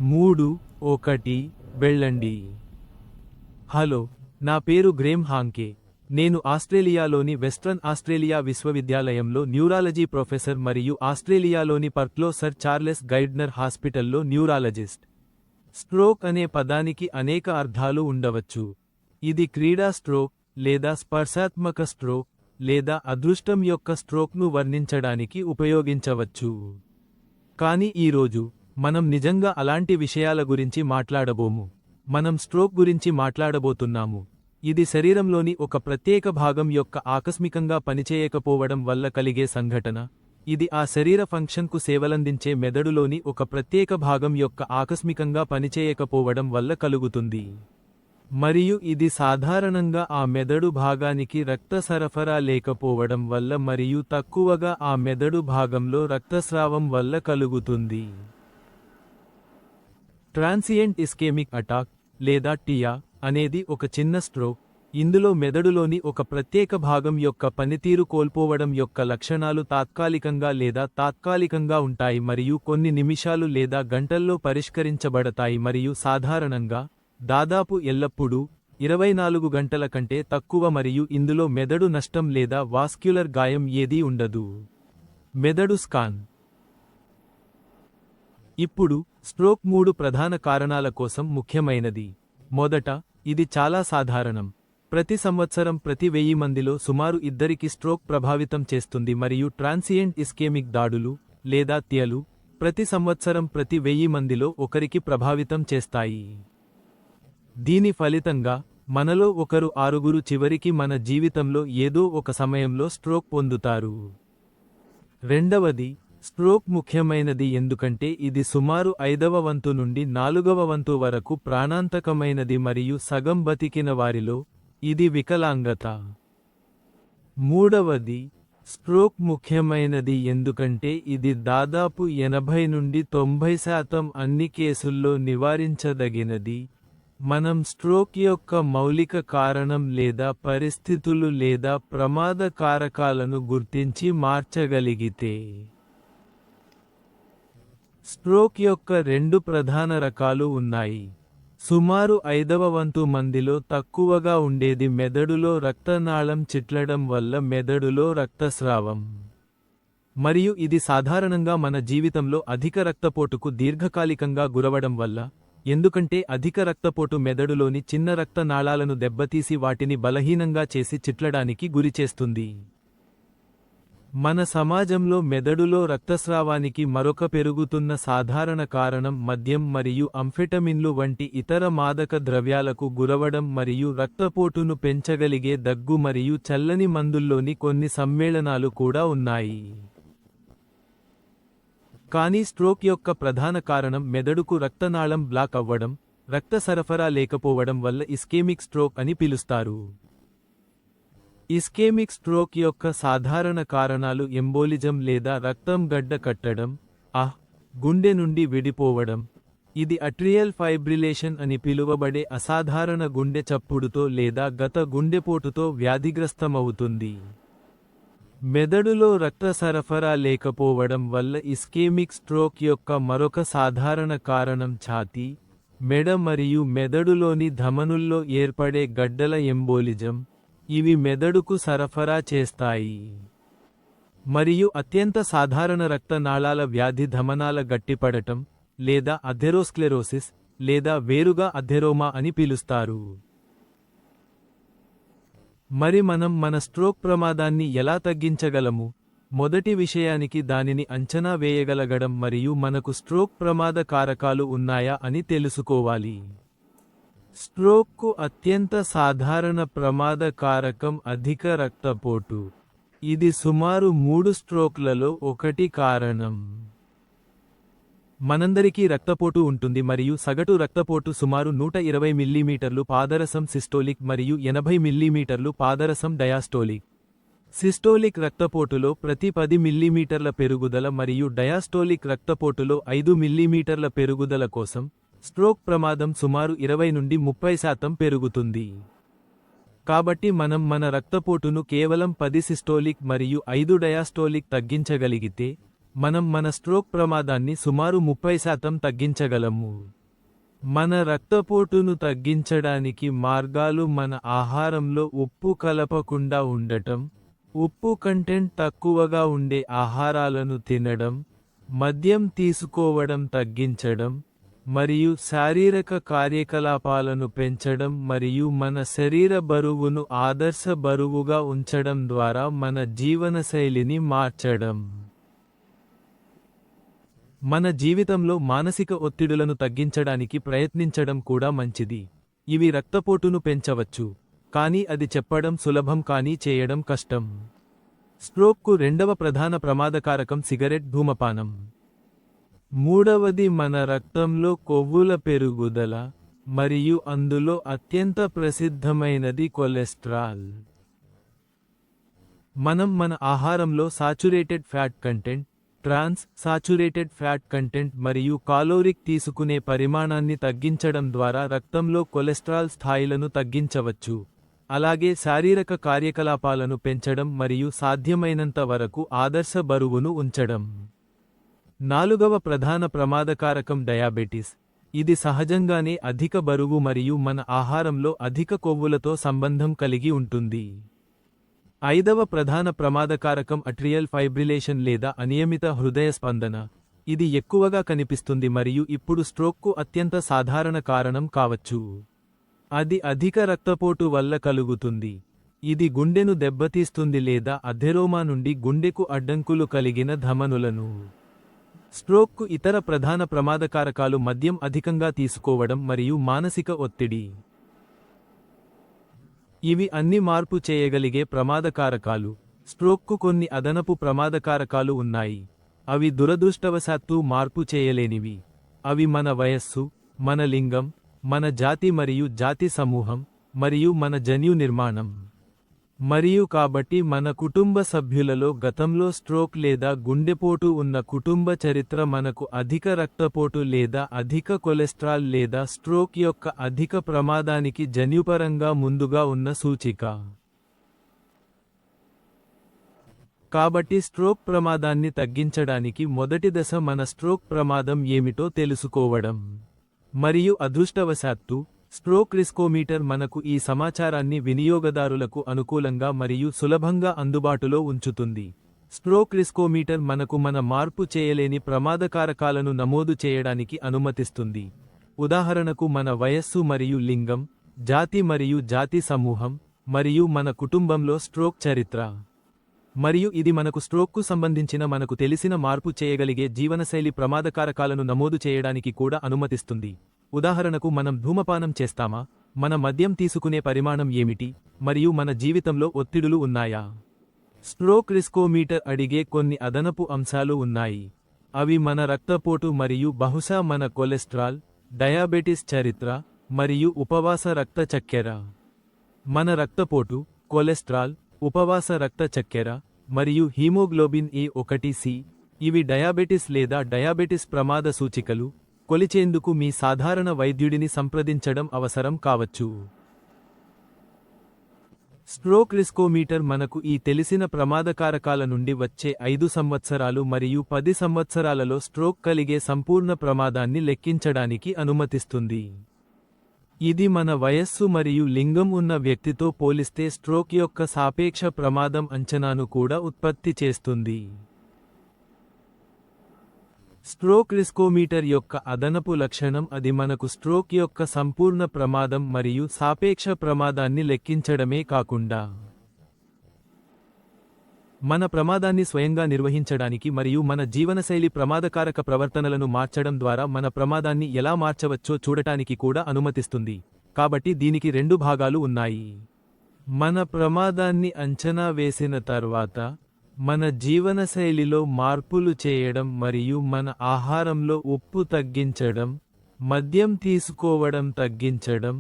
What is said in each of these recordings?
3, 1 వెళ్ళండి. హలో, నా పేరు గ్రేమ్ హాంకే. నేను ఆస్ట్రేలియాలోని వెస్ట్రన్ ఆస్ట్రేలియా విశ్వవిద్యాలయంలో న్యూరాలజీ ప్రొఫెసర్ మరియు ఆస్ట్రేలియాలోని పర్త్లో సర్ చార్లెస్ గైర్డ్నర్ హాస్పిటల్లో న్యూరాలజిస్ట్. స్ట్రోక్ అనే పదానికి అనేక అర్థాలు ఉండవచ్చు. ఇది క్రీడా స్ట్రోక్, లేదా స్పర్శాత్మక స్ట్రోక్, లేదా అదృష్టం యొక్క స్ట్రోక్ను వర్ణించడానికి ఉపయోగించవచ్చు. కానీ ఈరోజు మనం నిజంగా అలాంటి విషయాల గురించి మాట్లాడబోము. మనం స్ట్రోక్ గురించి మాట్లాడబోతున్నాము. ఇది శరీరంలోని ఒక ప్రత్యేక భాగం యొక్క ఆకస్మికంగా పనిచేయకపోవడం వల్ల కలిగే సంఘటన. ఇది ఆ శరీర ఫంక్షన్కు సేవలందించే మెదడులోని ఒక ప్రత్యేక భాగం యొక్క ఆకస్మికంగా పనిచేయకపోవడం వల్ల కలుగుతుంది. మరియు ఇది సాధారణంగా ఆ మెదడు భాగానికి రక్త సరఫరా లేకపోవడం వల్ల మరియు తక్కువగా ఆ మెదడు భాగంలో రక్తస్రావం వల్ల కలుగుతుంది. ట్రాన్సియెంట్ ఇస్కెమిక్ అటాక్, లేదా టియా, అనేది ఒక చిన్న స్ట్రోక్. ఇందులో మెదడులోని ఒక ప్రత్యేక భాగం యొక్క పనితీరు కోల్పోవడం యొక్క లక్షణాలు తాత్కాలికంగా లేదా తాత్కాలికంగా ఉంటాయి మరియు కొన్ని నిమిషాలు లేదా గంటల్లో పరిష్కరించబడతాయి మరియు సాధారణంగా, దాదాపు ఎల్లప్పుడూ, 24 గంటల కంటే తక్కువ మరియు ఇందులో మెదడు నష్టం లేదా వాస్క్యులర్ గాయం ఏదీ ఉండదు. మెదడు స్కాన్. ఇప్పుడు, స్ట్రోక్ 3 ప్రధాన కారణాల కోసం ముఖ్యమైనది. మొదట, ఇది చాలా సాధారణం. ప్రతి సంవత్సరం ప్రతి 1000 మందిలో సుమారు 2కి స్ట్రోక్ ప్రభావితం చేస్తుంది మరియు ట్రాన్సియెంట్ ఇస్కెమిక్ దాడులు, లేదా త్యలు, ప్రతి సంవత్సరం ప్రతి 1000 మందిలో 1కి ప్రభావితం చేస్తాయి. దీని ఫలితంగా, మనలో 1-6 చివరికి మన జీవితంలో ఏదో ఒక సమయంలో స్ట్రోక్ పొందుతారు. రెండవది, స్ట్రోక్ ముఖ్యమైనది ఎందుకంటే ఇది సుమారు 5వ వంతు నుండి 4వ వంతు వరకు ప్రాణాంతకమైనది మరియు సగం బతికిన వారిలో, ఇది వికలాంగత. మూడవది, స్ట్రోక్ ముఖ్యమైనది ఎందుకంటే ఇది దాదాపు 80 నుండి 90% అన్ని కేసుల్లో నివారించదగినది. మనం స్ట్రోక్ యొక్క మౌలిక కారణం లేదా పరిస్థితులు లేదా ప్రమాద కారకాలను గుర్తించి మార్చగలిగితే. స్ట్రోక్ యొక్క 2 ప్రధాన రకాలు ఉన్నాయి. సుమారు 5వ వంతు మందిలో తక్కువగా ఉండేది మెదడులో రక్తనాళం చిట్లడం వల్ల మెదడులో రక్తస్రావం. మరియు ఇది సాధారణంగా మన జీవితంలో అధిక రక్తపోటుకు దీర్ఘకాలికంగా గురవడం వల్ల, ఎందుకంటే అధిక రక్తపోటు మెదడులోని చిన్న రక్త నాళాలను దెబ్బతీసి వాటిని బలహీనంగా చేసి చిట్లడానికి గురిచేస్తుంది. మన సమాజంలో మెదడులో రక్తస్రావానికి మరొక పెరుగుతున్న సాధారణ కారణం మద్యం మరియు అంఫెటమిన్లు వంటి ఇతర మాదక ద్రవ్యాలకు గురవడం మరియు రక్తపోటును పెంచగలిగే దగ్గు మరియు చల్లని మందుల్లోని కొన్ని సమ్మేళనాలు కూడా ఉన్నాయి. కానీ స్ట్రోక్ యొక్క ప్రధాన కారణం మెదడుకు రక్తనాళం బ్లాక్ అవ్వడం, రక్త సరఫరా లేకపోవడం వల్ల ఇస్కెమిక్ స్ట్రోక్ అని పిలుస్తారు. ఇస్కెమిక్ స్ట్రోక్ యొక్క సాధారణ కారణాలు ఎంబోలిజం లేదా రక్తం గడ్డ కట్టడం, గుండె నుండి విడిపోవడం. ఇది అట్రియల్ ఫైబ్రిలేషన్ అని పిలువబడే అసాధారణ గుండె చప్పుడుతో లేదా గత గుండెపోటుతో వ్యాధిగ్రస్తమవుతుంది. మెదడులో రక్త సరఫరా లేకపోవడం వల్ల ఇస్కెమిక్ స్ట్రోక్ యొక్క మరొక సాధారణ కారణం ఛాతీ, మెడ మరియు మెదడులోని ధమనుల్లో ఏర్పడే గడ్డల ఎంబోలిజం. ఇవి మెదడుకు సరఫరా చేస్తాయి. మరియు అత్యంత సాధారణ రక్త నాళాల వ్యాధి ధమనాల గట్టిపడటం, లేదా అథెరోస్క్లెరోసిస్, లేదా వేరుగా అథెరోమా అని పిలుస్తారు. మరి మనం మన స్ట్రోక్ ప్రమాదాన్ని ఎలా తగ్గించగలము? మొదటి విషయానికి దానిని అంచనా వేయగలగడం మరియు మనకు స్ట్రోక్ ప్రమాద కారకాలు ఉన్నాయా అని తెలుసుకోవాలి. స్ట్రోక్కు అత్యంత సాధారణ ప్రమాద కారకం అధిక రక్తపోటు. ఇది సుమారు 3 స్ట్రోక్లలో 1 కారణం. మనందరికీ రక్తపోటు ఉంటుంది మరియు సగటు రక్తపోటు సుమారు 120 మిల్లీమీటర్లు పాదరసం సిస్టోలిక్ మరియు 80 మిల్లీమీటర్లు పాదరసం డయాస్టోలిక్. సిస్టోలిక్ రక్తపోటులో ప్రతి 10 మిల్లీమీటర్ల పెరుగుదల మరియు డయాస్టోలిక్ రక్తపోటులో 5 మిల్లీమీటర్ల పెరుగుదల కోసం, స్ట్రోక్ ప్రమాదం సుమారు 20 నుండి 30% పెరుగుతుంది. కాబట్టి మనం మన రక్తపోటును కేవలం 10 సిస్టోలిక్ మరియు 5 డయాస్టోలిక్ తగ్గించగలిగితే, మనం మన స్ట్రోక్ ప్రమాదాన్ని సుమారు 30% తగ్గించగలము. మన రక్తపోటును తగ్గించడానికి మార్గాలు: మన ఆహారంలో ఉప్పు కలపకుండా ఉండటం, ఉప్పు కంటెంట్ తక్కువగా ఉండే ఆహారాలను తినడం, మద్యం తీసుకోవడం తగ్గించడం, మరియు శారీరక కార్యకలాపాలను పెంచడం మరియు మన శరీర బరువును ఆదర్శ బరువుగా ఉంచడం ద్వారా మన జీవనశైలిని మార్చడం. మన జీవితంలో మానసిక ఒత్తిడులను తగ్గించడానికి ప్రయత్నించడం కూడా మంచిది. ఇవి రక్తపోటును పెంచవచ్చు, కానీ అది చెప్పడం సులభం కానీ చేయడం కష్టం. స్ట్రోక్కు రెండవ ప్రధాన ప్రమాదకారకం సిగరెట్ ధూమపానం. మూడవది మన రక్తంలో కొవ్వుల పెరుగుదల, మరియు అందులో అత్యంత ప్రసిద్ధమైనది కొలెస్ట్రాల్. మనం మన ఆహారంలో సాచురేటెడ్ ఫ్యాట్ కంటెంట్, ట్రాన్స్ సాచురేటెడ్ ఫ్యాట్ కంటెంట్ మరియు కాలోరిక్ తీసుకునే పరిమాణాన్ని తగ్గించడం ద్వారా రక్తంలో కొలెస్ట్రాల్ స్థాయిలను తగ్గించవచ్చు. అలాగే శారీరక కార్యకలాపాలను పెంచడం మరియు సాధ్యమైనంత వరకు ఆదర్శ బరువును ఉంచడం. నాలుగవ ప్రధాన ప్రమాదకారకం డయాబెటిస్. ఇది సహజంగానే అధిక బరువు మరియు మన ఆహారంలో అధిక కొవ్వులతో సంబంధం కలిగి ఉంటుంది. ఐదవ ప్రధాన ప్రమాదకారకం అట్రియల్ ఫైబ్రిలేషన్ లేదా అనియమిత హృదయ స్పందన. ఇది ఎక్కువగా కనిపిస్తుంది మరియు ఇప్పుడు స్ట్రోక్కు అత్యంత సాధారణ కారణం కావచ్చు. అది అధిక రక్తపోటు వల్ల కలుగుతుంది. ఇది గుండెను దెబ్బతీస్తుంది లేదా అథెరోమా నుండి గుండెకు అడ్డంకులు కలిగిన ధమనులను. స్ట్రోక్కు ఇతర ప్రధాన ప్రమాదకారకాలు మద్యం అధికంగా తీసుకోవడం మరియు మానసిక ఒత్తిడి. ఇవి అన్ని మార్పు చేయగలిగే ప్రమాదకారకాలు. స్ట్రోక్కు కొన్ని అదనపు ప్రమాదకారకాలు ఉన్నాయి. అవి దురదృష్టవశాత్తు మార్పు చేయలేనివి. అవి మన వయస్సు, మన లింగం, మన జాతి మరియు జాతి సమూహం, మరియు మన జన్యు నిర్మాణం. మరియు కాబట్టి మన కుటుంబ సభ్యులలో గతంలో స్ట్రోక్ లేదా గుండెపోటు ఉన్న కుటుంబ చరిత్ర మనకు అధిక రక్తపోటు లేదా అధిక కొలెస్ట్రాల్ లేదా స్ట్రోక్ యొక్క అధిక ప్రమాదానికి జన్యుపరంగా ముందుగా ఉన్న సూచిక. కాబట్టి స్ట్రోక్ ప్రమాదాన్ని తగ్గించడానికి మొదటి దశ మన స్ట్రోక్ ప్రమాదం ఏమిటో తెలుసుకోవడం. మరియు అదృష్టవశాత్తు, స్ట్రోక్ రిస్కోమీటర్ మనకు ఈ సమాచారాన్ని వినియోగదారులకు అనుకూలంగా మరియు సులభంగా అందుబాటులో ఉంచుతుంది. స్ట్రోక్ రిస్కోమీటర్ మనకు మన మార్పు చేయలేని ప్రమాదకారకాలను నమోదు చేయడానికి అనుమతిస్తుంది. ఉదాహరణకు మన వయస్సు మరియు లింగం, జాతి మరియు జాతి సమూహం, మరియు మన కుటుంబంలో స్ట్రోక్ చరిత్ర. మరియు ఇది మనకు స్ట్రోక్కు సంబంధించిన మనకు తెలిసిన మార్పు చేయగలిగే జీవనశైలి ప్రమాదకారకాలను నమోదు చేయడానికి కూడా అనుమతిస్తుంది. ఉదాహరణకు, మనం ధూమపానం చేస్తామా, మన మద్యం తీసుకునే పరిమాణం ఏమిటి, మరియు మన జీవితంలో ఒత్తిడులు ఉన్నాయా. స్ట్రోక్ రిస్కోమీటర్ అడిగే కొన్ని అదనపు అంశాలు ఉన్నాయి. అవి మన రక్తపోటు మరియు బహుశా మన కొలెస్ట్రాల్, డయాబెటిస్ చరిత్ర, మరియు ఉపవాస రక్త చక్కెర. మన రక్తపోటు, కొలెస్ట్రాల్, ఉపవాస రక్త చక్కెర, మరియు హీమోగ్లోబిన్ A1C, ఇవి డయాబెటిస్ లేదా డయాబెటిస్ ప్రమాద సూచికలు. కొలిచేందుకు మీ సాధారణ వైద్యుడిని సంప్రదించడం అవసరం కావచ్చు. స్ట్రోక్ రిస్కోమీటర్ మనకు ఈ తెలిసిన ప్రమాదకారకాల నుండి వచ్చే 5 సంవత్సరాలు మరియు 10 సంవత్సరాలలో స్ట్రోక్ కలిగే సంపూర్ణ ప్రమాదాన్ని లెక్కించడానికి అనుమతిస్తుంది. ఇది మన వయస్సు మరియు లింగం ఉన్న వ్యక్తితో పోలిస్తే స్ట్రోక్ యొక్క సాపేక్ష ప్రమాదం అంచనాను కూడా ఉత్పత్తి చేస్తుంది. స్ట్రోక్ రిస్కోమీటర్ యొక్క అదనపు లక్షణం అది మనకు స్ట్రోక్ యొక్క సంపూర్ణ ప్రమాదం మరియు సాపేక్ష ప్రమాదాన్ని లెక్కించడమే కాకుండా, మన ప్రమాదాన్ని స్వయంగా నిర్వహించడానికి మరియు మన జీవనశైలి ప్రమాదకారక ప్రవర్తనలను మార్చడం ద్వారా మన ప్రమాదాన్ని ఎలా మార్చవచ్చో చూడటానికి కూడా అనుమతిస్తుంది. కాబట్టి దీనికి 2 భాగాలు ఉన్నాయి. మన ప్రమాదాన్ని అంచనా వేసిన తర్వాత, మన జీవనశైలిలో మార్పులు చేయడం మరియు మన ఆహారంలో ఉప్పు తగ్గించడం, మద్యం తీసుకోవడం తగ్గించడం,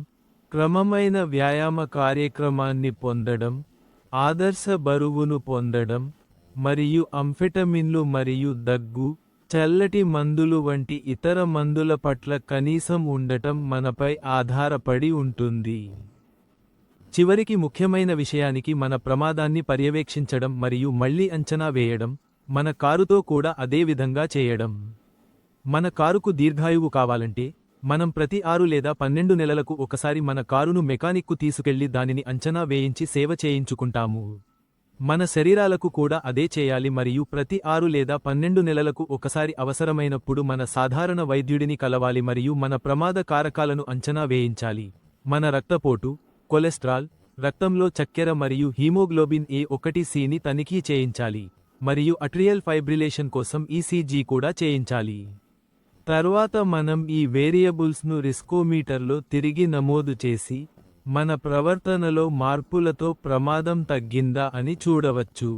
క్రమమైన వ్యాయామ కార్యక్రమాన్ని పొందడం, ఆదర్శ బరువును పొందడం, మరియు అంఫెటమిన్లు మరియు దగ్గు, చల్లటి మందులు వంటి ఇతర మందుల పట్ల కనీసం ఉండటం మనపై ఆధారపడి ఉంటుంది. చివరికి ముఖ్యమైన విషయానికి మన ప్రమాదాన్ని పర్యవేక్షించడం మరియు మళ్లీ అంచనా వేయడం. మన కారుతో కూడా అదే విధంగా చేయడం. మన కారుకు దీర్ఘాయువు కావాలంటే మనం ప్రతి 6 లేదా 12 నెలలకు ఒకసారి మన కారును మెకానిక్కు తీసుకెళ్లి దానిని అంచనా వేయించి సేవ చేయించుకుంటాము. మన శరీరాలకు కూడా అదే చేయాలి మరియు ప్రతి 6 లేదా 12 నెలలకు ఒకసారి అవసరమైనప్పుడు మన సాధారణ వైద్యుడిని కలవాలి మరియు మన ప్రమాద కారకాలను అంచనా వేయించాలి. మన రక్తపోటు, కొలెస్ట్రాల్, రక్తంలో చక్కెర మరియు హీమోగ్లోబిన్ A1Cని తనిఖీ చేయించాలి మరియు అట్రియల్ ఫైబ్రిలేషన్ కోసం ECG కూడా చేయించాలి. తర్వాత మనం ఈ వేరియబుల్స్ను రిస్కోమీటర్లో తిరిగి నమోదు చేసి మన ప్రవర్తనలో మార్పులతో ప్రమాదం తగ్గిందా అని చూడవచ్చు.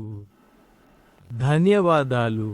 ధన్యవాదాలు.